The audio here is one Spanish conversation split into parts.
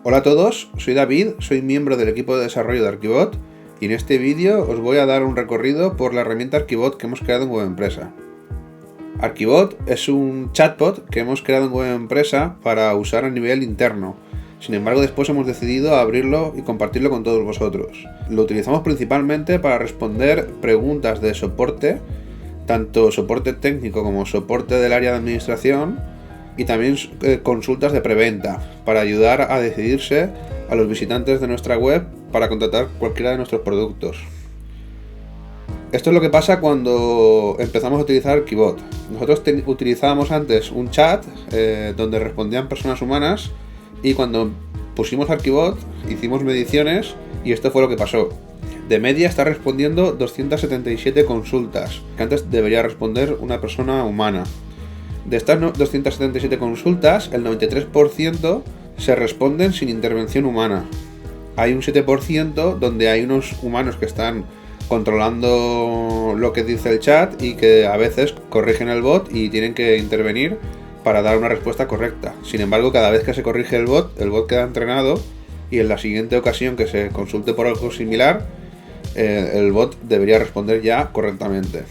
Hola a todos, soy David, soy miembro del equipo de desarrollo de Archibot y en este vídeo os voy a dar un recorrido por la herramienta Archibot que hemos creado en Web Empresa. Archibot es un chatbot que hemos creado en Web Empresa para usar a nivel interno. Sin embargo, después hemos decidido abrirlo y compartirlo con todos vosotros. Lo utilizamos principalmente para responder preguntas de soporte, tanto soporte técnico como soporte del área de administración, y también consultas de preventa para ayudar a decidirse a los visitantes de nuestra web para contratar cualquiera de nuestros productos. Esto es lo que pasa cuando empezamos a utilizar Archibot. Nosotros utilizábamos antes un chat donde respondían personas humanas, y cuando pusimos Archibot hicimos mediciones y esto fue lo que pasó. De media está respondiendo 277 consultas, que antes debería responder una persona humana. De estas 277 consultas, el 93% se responden sin intervención humana. Hay un 7% donde hay unos humanos que están controlando lo que dice el chat y que a veces corrigen el bot y tienen que intervenir para dar una respuesta correcta. Sin embargo, cada vez que se corrige el bot queda entrenado y en la siguiente ocasión que se consulte por algo similar, el bot debería responder ya correctamente.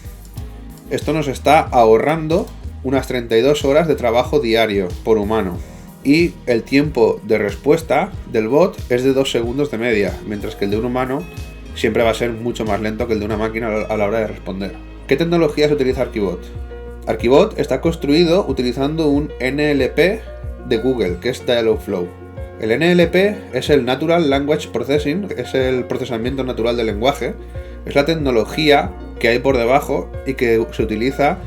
Esto nos está ahorrando unas 32 horas de trabajo diario por humano. Y el tiempo de respuesta del bot es de 2 segundos de media, mientras que el de un humano siempre va a ser mucho más lento que el de una máquina a la hora de responder. ¿Qué tecnologías utiliza Archibot? Archibot está construido utilizando un NLP de Google, que es Dialogflow. El NLP es el Natural Language Processing, es el procesamiento natural del lenguaje. Es la tecnología que hay por debajo y que se utiliza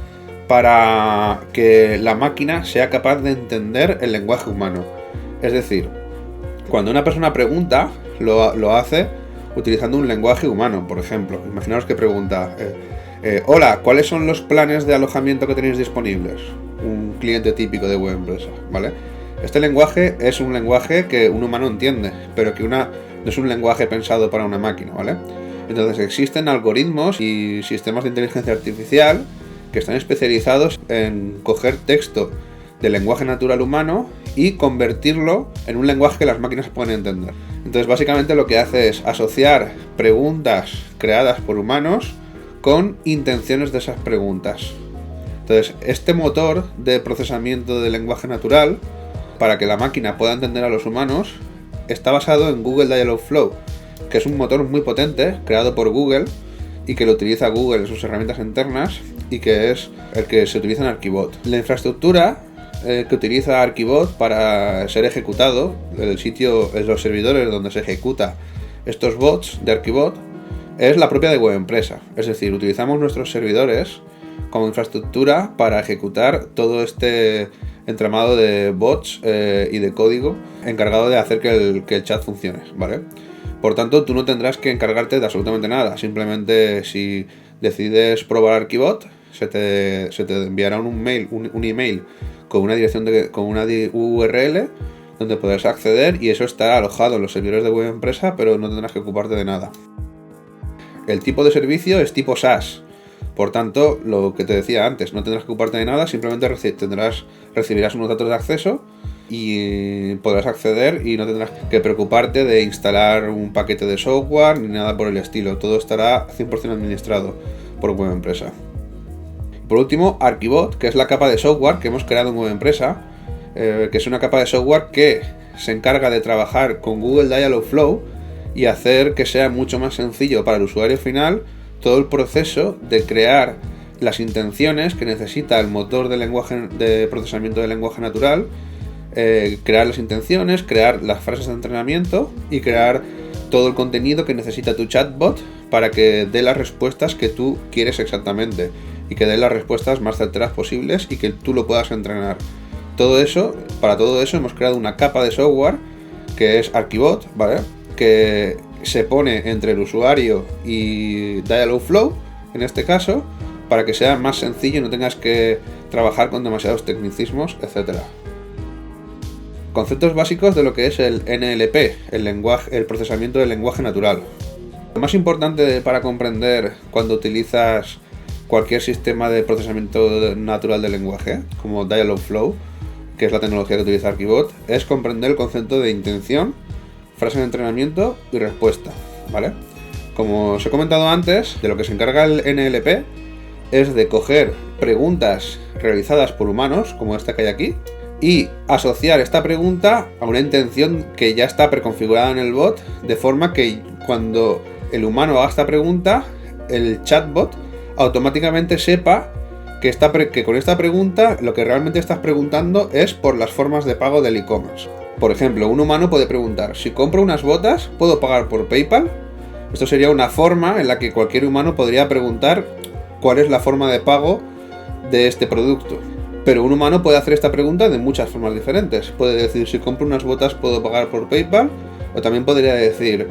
para que la máquina sea capaz de entender el lenguaje humano. Es decir, cuando una persona pregunta, lo hace utilizando un lenguaje humano. Por ejemplo, imaginaos que pregunta: hola, ¿cuáles son los planes de alojamiento que tenéis disponibles? Un cliente típico de Web Empresa, ¿vale? Este lenguaje es un lenguaje que un humano entiende, pero que no es un lenguaje pensado para una máquina, ¿vale? Entonces existen algoritmos y sistemas de inteligencia artificial que están especializados en coger texto del lenguaje natural humano y convertirlo en un lenguaje que las máquinas pueden entender. Entonces, básicamente lo que hace es asociar preguntas creadas por humanos con intenciones de esas preguntas. Entonces, este motor de procesamiento del lenguaje natural, para que la máquina pueda entender a los humanos, está basado en Google Dialogflow, que es un motor muy potente creado por Google y que lo utiliza Google en sus herramientas internas y que es el que se utiliza en Archibot. La infraestructura que utiliza Archibot para ser ejecutado, los servidores donde se ejecuta estos bots de Archibot, es la propia de Web Empresa. Es decir, utilizamos nuestros servidores como infraestructura para ejecutar todo este entramado de bots y de código encargado de hacer que el chat funcione, ¿vale? Por tanto, tú no tendrás que encargarte de absolutamente nada. Simplemente, si decides probar Archibot, se te enviará un email con una dirección con una URL donde podrás acceder, y eso estará alojado en los servidores de Web Empresa, pero no tendrás que ocuparte de nada. El tipo de servicio es tipo SaaS. Por tanto, lo que te decía antes, no tendrás que ocuparte de nada, simplemente recibirás unos datos de acceso y podrás acceder y no tendrás que preocuparte de instalar un paquete de software ni nada por el estilo. Todo estará 100% administrado por Web Empresa. Por último, Archibot, que es la capa de software que hemos creado en Web Empresa, que es una capa de software que se encarga de trabajar con Google Dialogflow y hacer que sea mucho más sencillo para el usuario final todo el proceso de crear las intenciones que necesita el motor de procesamiento del lenguaje natural, crear las intenciones, crear las frases de entrenamiento y crear todo el contenido que necesita tu chatbot para que dé las respuestas que tú quieres exactamente y que dé las respuestas más certeras posibles y que tú lo puedas entrenar. Para todo eso hemos creado una capa de software que es Archibot, ¿vale? Que se pone entre el usuario y Dialogflow, en este caso, para que sea más sencillo y no tengas que trabajar con demasiados tecnicismos, etcétera. Conceptos básicos de lo que es el NLP, el procesamiento del lenguaje natural. Lo más importante para comprender cuando utilizas cualquier sistema de procesamiento natural del lenguaje, como Dialogflow, que es la tecnología que utiliza Archibot, es comprender el concepto de intención, frase de entrenamiento y respuesta, ¿vale? Como os he comentado antes, de lo que se encarga el NLP es de coger preguntas realizadas por humanos, como esta que hay aquí, y asociar esta pregunta a una intención que ya está preconfigurada en el bot, de forma que cuando el humano haga esta pregunta, el chatbot automáticamente sepa que con esta pregunta lo que realmente estás preguntando es por las formas de pago del e-commerce. Por ejemplo, un humano puede preguntar: si compro unas botas, ¿puedo pagar por PayPal? Esto sería una forma en la que cualquier humano podría preguntar cuál es la forma de pago de este producto. Pero un humano puede hacer esta pregunta de muchas formas diferentes. Puede decir: si compro unas botas, ¿puedo pagar por PayPal? O también podría decir: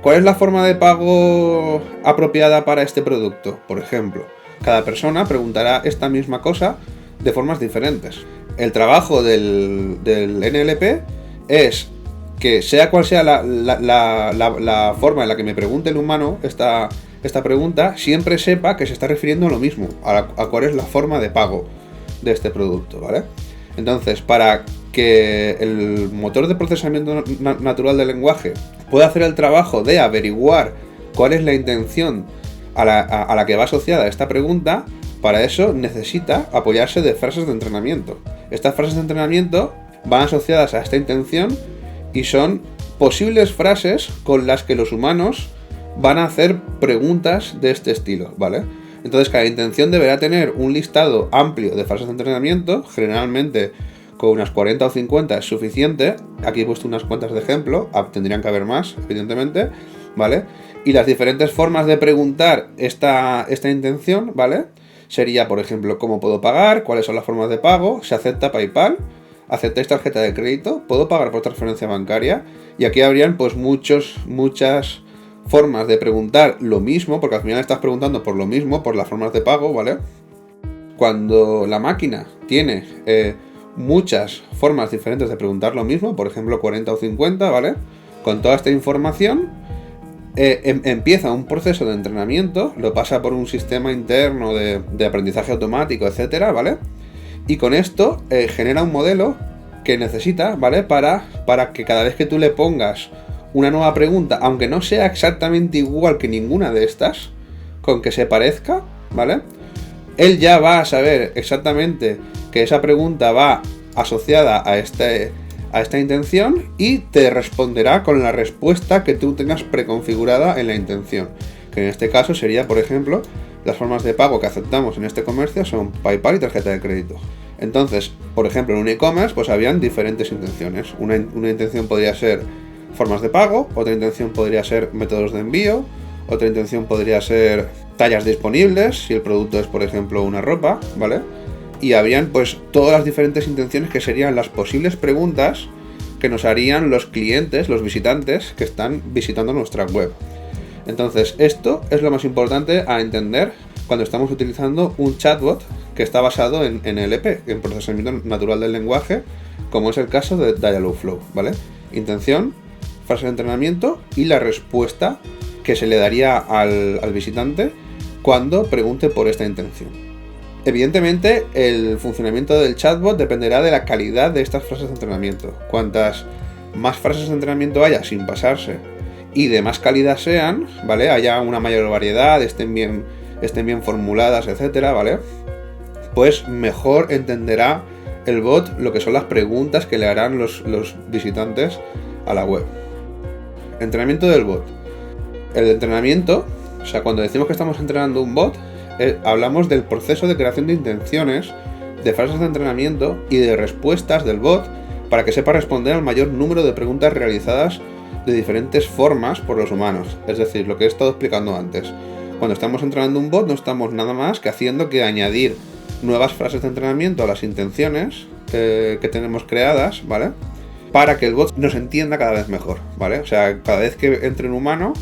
¿cuál es la forma de pago apropiada para este producto? Por ejemplo, cada persona preguntará esta misma cosa de formas diferentes. El trabajo del NLP es que, sea cual sea la forma en la que me pregunte el humano esta pregunta, siempre sepa que se está refiriendo a lo mismo, a cuál es la forma de pago de este producto, ¿vale? Entonces, para que el motor de procesamiento natural del lenguaje pueda hacer el trabajo de averiguar cuál es la intención a la que va asociada esta pregunta, para eso necesita apoyarse de frases de entrenamiento. Estas frases de entrenamiento van asociadas a esta intención y son posibles frases con las que los humanos van a hacer preguntas de este estilo, ¿vale? Entonces, cada intención deberá tener un listado amplio de frases de entrenamiento, generalmente con unas 40 o 50 es suficiente. Aquí he puesto unas cuantas de ejemplo, tendrían que haber más, evidentemente, ¿vale? Y las diferentes formas de preguntar esta intención, ¿vale? Sería, por ejemplo, ¿cómo puedo pagar? ¿Cuáles son las formas de pago? ¿Se acepta PayPal? ¿Aceptáis tarjeta de crédito? ¿Puedo pagar por transferencia bancaria? Y aquí habrían pues muchas formas de preguntar lo mismo, porque al final estás preguntando por lo mismo, por las formas de pago, ¿vale? Cuando la máquina tiene muchas formas diferentes de preguntar lo mismo, por ejemplo 40 o 50, ¿vale? Con toda esta información empieza un proceso de entrenamiento, lo pasa por un sistema interno de aprendizaje automático, etcétera, ¿vale? Y con esto genera un modelo que necesita, ¿vale? Para que cada vez que tú le pongas una nueva pregunta, aunque no sea exactamente igual que ninguna de estas, con que se parezca, ¿vale? Él ya va a saber exactamente que esa pregunta va asociada a esta intención y te responderá con la respuesta que tú tengas preconfigurada en la intención. Que en este caso sería, por ejemplo, las formas de pago que aceptamos en este comercio son PayPal y tarjeta de crédito. Entonces, por ejemplo, en un e-commerce pues habían diferentes intenciones. Una intención podría ser formas de pago, otra intención podría ser métodos de envío, otra intención podría ser tallas disponibles, si el producto es, por ejemplo, una ropa, ¿vale? Y habrían pues todas las diferentes intenciones que serían las posibles preguntas que nos harían los clientes, los visitantes que están visitando nuestra web. Entonces, esto es lo más importante a entender cuando estamos utilizando un chatbot que está basado en NLP, en procesamiento natural del lenguaje, como es el caso de Dialogflow, ¿vale? Intención, frase de entrenamiento y la respuesta que se le daría al visitante cuando pregunte por esta intención. Evidentemente, el funcionamiento del chatbot dependerá de la calidad de estas frases de entrenamiento. Cuantas más frases de entrenamiento haya sin pasarse y de más calidad sean, ¿vale? Haya una mayor variedad, estén bien formuladas, etcétera, ¿vale? Pues mejor entenderá el bot lo que son las preguntas que le harán los visitantes a la web. Entrenamiento del bot. El entrenamiento, o sea, cuando decimos que estamos entrenando un bot, hablamos del proceso de creación de intenciones, de frases de entrenamiento y de respuestas del bot para que sepa responder al mayor número de preguntas realizadas de diferentes formas por los humanos. Es decir, lo que he estado explicando antes. Cuando estamos entrenando un bot no estamos nada más que haciendo que añadir nuevas frases de entrenamiento a las intenciones que tenemos creadas, ¿vale? Para que el bot nos entienda cada vez mejor, ¿vale? O sea, cada vez que entre un humano,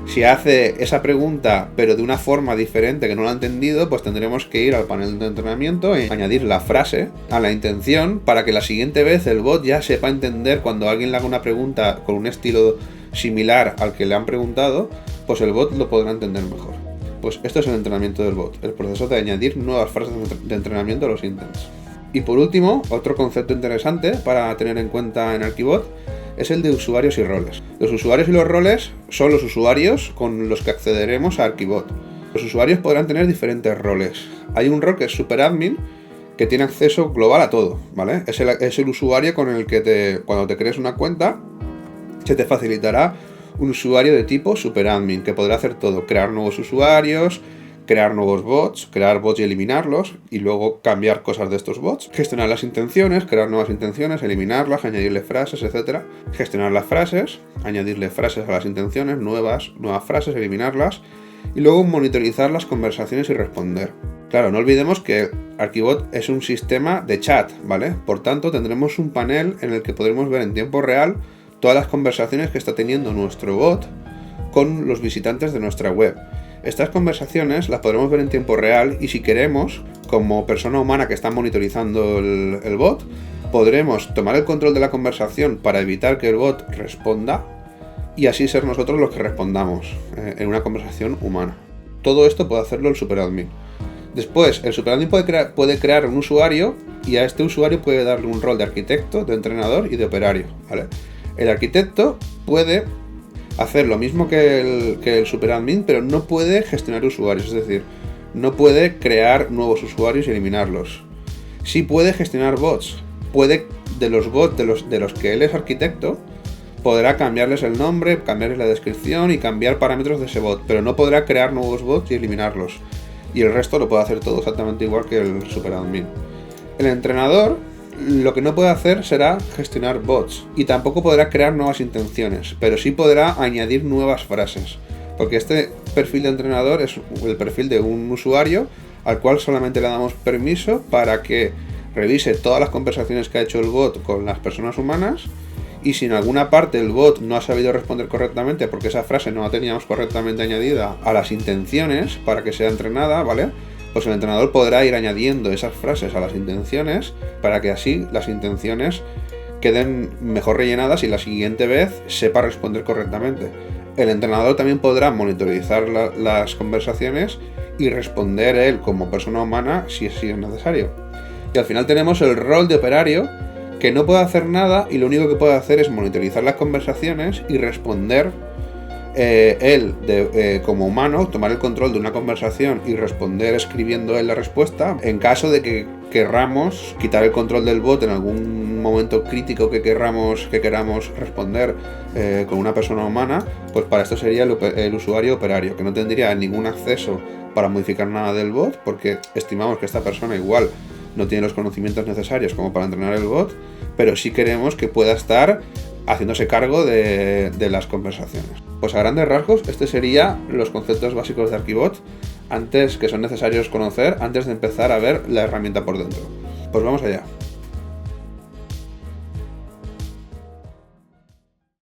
si hace esa pregunta pero de una forma diferente que no lo ha entendido, pues tendremos que ir al panel de entrenamiento y añadir la frase a la intención para que la siguiente vez el bot ya sepa entender cuando alguien le haga una pregunta con un estilo similar al que le han preguntado, pues el bot lo podrá entender mejor. Pues esto es el entrenamiento del bot, el proceso de añadir nuevas frases de entrenamiento a los intents. Y por último, otro concepto interesante para tener en cuenta en Archibot es el de usuarios y roles. Los usuarios y los roles son los usuarios con los que accederemos a Archibot. Los usuarios podrán tener diferentes roles. Hay un rol que es superadmin, que tiene acceso global a todo, ¿vale? Es el usuario con el que cuando te crees una cuenta, se te facilitará un usuario de tipo superadmin, que podrá hacer todo: crear nuevos usuarios, crear nuevos bots, crear bots y eliminarlos, y luego cambiar cosas de estos bots, gestionar las intenciones, crear nuevas intenciones, eliminarlas, añadirle frases, etc. Gestionar las frases, añadirle frases a las intenciones, nuevas frases, eliminarlas, y luego monitorizar las conversaciones y responder. Claro, no olvidemos que Archibot es un sistema de chat, ¿vale? Por tanto, tendremos un panel en el que podremos ver en tiempo real todas las conversaciones que está teniendo nuestro bot con los visitantes de nuestra web. Estas conversaciones las podremos ver en tiempo real, y si queremos, como persona humana que está monitorizando el bot, podremos tomar el control de la conversación para evitar que el bot responda y así ser nosotros los que respondamos en una conversación humana. Todo esto puede hacerlo el superadmin. Después, el superadmin puede crear un usuario, y a este usuario puede darle un rol de arquitecto, de entrenador y de operario, ¿vale? El arquitecto puede hacer lo mismo que el superadmin, pero no puede gestionar usuarios, es decir, no puede crear nuevos usuarios y eliminarlos. Sí puede gestionar bots. Puede, de los bots de los que él es arquitecto, podrá cambiarles el nombre, cambiarles la descripción y cambiar parámetros de ese bot, pero no podrá crear nuevos bots y eliminarlos. Y el resto lo puede hacer todo exactamente igual que el superadmin. El entrenador lo que no puede hacer será gestionar bots, y tampoco podrá crear nuevas intenciones, pero sí podrá añadir nuevas frases, porque este perfil de entrenador es el perfil de un usuario al cual solamente le damos permiso para que revise todas las conversaciones que ha hecho el bot con las personas humanas, y si en alguna parte el bot no ha sabido responder correctamente porque esa frase no la teníamos correctamente añadida a las intenciones para que sea entrenada, ¿vale? Pues el entrenador podrá ir añadiendo esas frases a las intenciones para que así las intenciones queden mejor rellenadas y la siguiente vez sepa responder correctamente. El entrenador también podrá monitorizar las conversaciones y responder él como persona humana si es necesario. Y al final tenemos el rol de operario, que no puede hacer nada y lo único que puede hacer es monitorizar las conversaciones y responder él como humano, tomar el control de una conversación y responder escribiendo él la respuesta. En caso de que querramos quitar el control del bot en algún momento crítico que queramos responder con una persona humana, pues para esto sería el usuario operario, que no tendría ningún acceso para modificar nada del bot, porque estimamos que esta persona igual no tiene los conocimientos necesarios como para entrenar el bot, pero sí queremos que pueda estar haciéndose cargo de las conversaciones. Pues a grandes rasgos, este serían los conceptos básicos de Archibot que son necesarios conocer antes de empezar a ver la herramienta por dentro. Pues vamos allá.